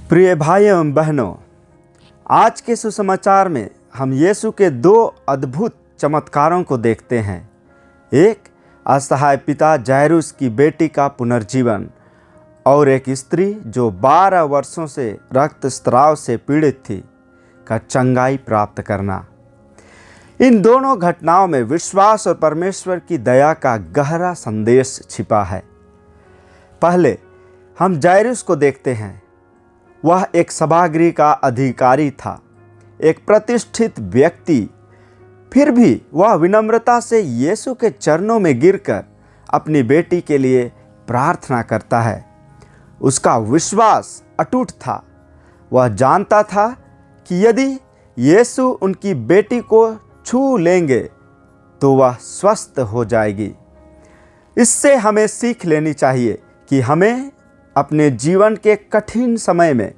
प्रिय भाई एवं बहनों, आज के सुसमाचार में हम यीशु के दो अद्भुत चमत्कारों को देखते हैं। एक असहाय पिता जायरूस की बेटी का पुनर्जीवन और एक स्त्री जो 12 वर्षों से रक्तस्राव से पीड़ित थी का चंगाई प्राप्त करना। इन दोनों घटनाओं में विश्वास और परमेश्वर की दया का गहरा संदेश छिपा है। पहले हम जायरूस को देखते हैं। वह एक सभागृह का अधिकारी था, एक प्रतिष्ठित व्यक्ति। फिर भी वह विनम्रता से यीशु के चरणों में गिरकर अपनी बेटी के लिए प्रार्थना करता है। उसका विश्वास अटूट था। वह जानता था कि यदि यीशु उनकी बेटी को छू लेंगे तो वह स्वस्थ हो जाएगी। इससे हमें सीख लेनी चाहिए कि हमें अपने जीवन के कठिन समय में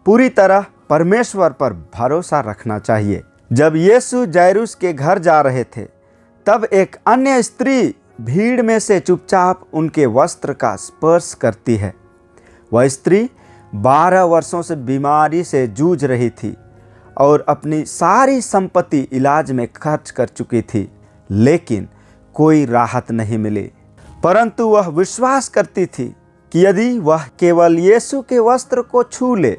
पूरी तरह परमेश्वर पर भरोसा रखना चाहिए। जब यीशु जायरूस के घर जा रहे थे, तब एक अन्य स्त्री भीड़ में से चुपचाप उनके वस्त्र का स्पर्श करती है। वह स्त्री 12 वर्षों से बीमारी से जूझ रही थी और अपनी सारी संपत्ति इलाज में खर्च कर चुकी थी, लेकिन कोई राहत नहीं मिली। परंतु वह विश्वास करती थी कि यदि वह केवल यीशु के वस्त्र को छू ले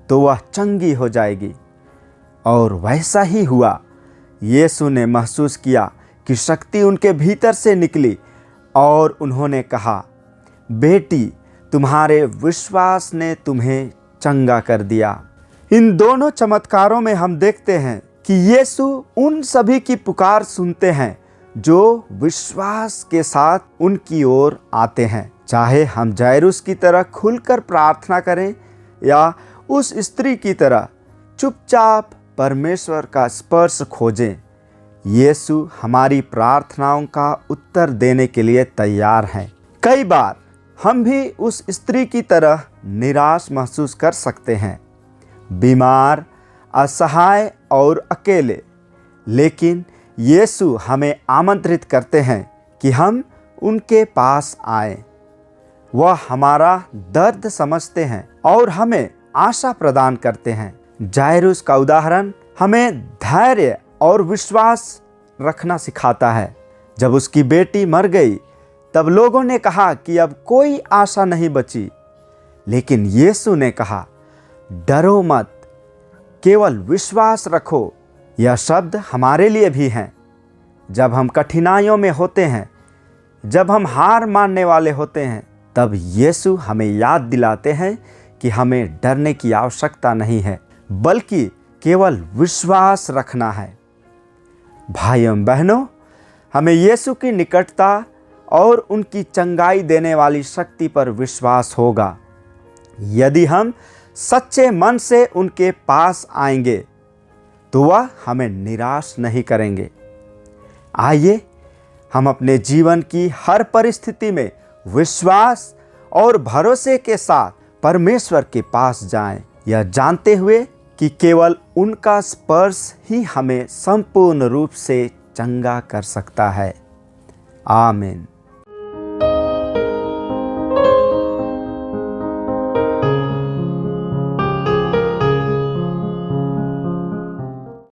तो वह चंगी हो जाएगी। और वैसा ही हुआ। यीशु ने महसूस किया कि शक्ति उनके भीतर से निकली और उन्होंने कहा, बेटी, तुम्हारे विश्वास ने तुम्हें चंगा कर दिया। इन दोनों चमत्कारों में हम देखते हैं कि यीशु उन सभी की पुकार सुनते हैं जो विश्वास के साथ उनकी ओर आते हैं। चाहे हम जायरूस की तरह खुलकर प्रार्थना करें या उस स्त्री की तरह चुपचाप परमेश्वर का स्पर्श खोजें, यीशु हमारी प्रार्थनाओं का उत्तर देने के लिए तैयार हैं। कई बार हम भी उस स्त्री की तरह निराश महसूस कर सकते हैं, बीमार, असहाय और अकेले। लेकिन यीशु हमें आमंत्रित करते हैं कि हम उनके पास आएं। वह हमारा दर्द समझते हैं और हमें आशा प्रदान करते हैं। जायरूस का उदाहरण हमें धैर्य और विश्वास रखना सिखाता है। जब उसकी बेटी मर गई, तब लोगों ने कहा कि अब कोई आशा नहीं बची, लेकिन यीशु ने कहा, डरो मत, केवल विश्वास रखो। यह शब्द हमारे लिए भी हैं। जब हम कठिनाइयों में होते हैं, जब हम हार मानने वाले होते हैं, तब यीशु हमें याद दिलाते हैं कि हमें डरने की आवश्यकता नहीं है, बल्कि केवल विश्वास रखना है। भाइयों बहनों, हमें यीशु की निकटता और उनकी चंगाई देने वाली शक्ति पर विश्वास होगा यदि हम सच्चे मन से उनके पास आएंगे तो वह हमें निराश नहीं करेंगे। आइए हम अपने जीवन की हर परिस्थिति में विश्वास और भरोसे के साथ परमेश्वर के पास जाएं, यह जानते हुए कि केवल उनका स्पर्श ही हमें संपूर्ण रूप से चंगा कर सकता है। आमीन।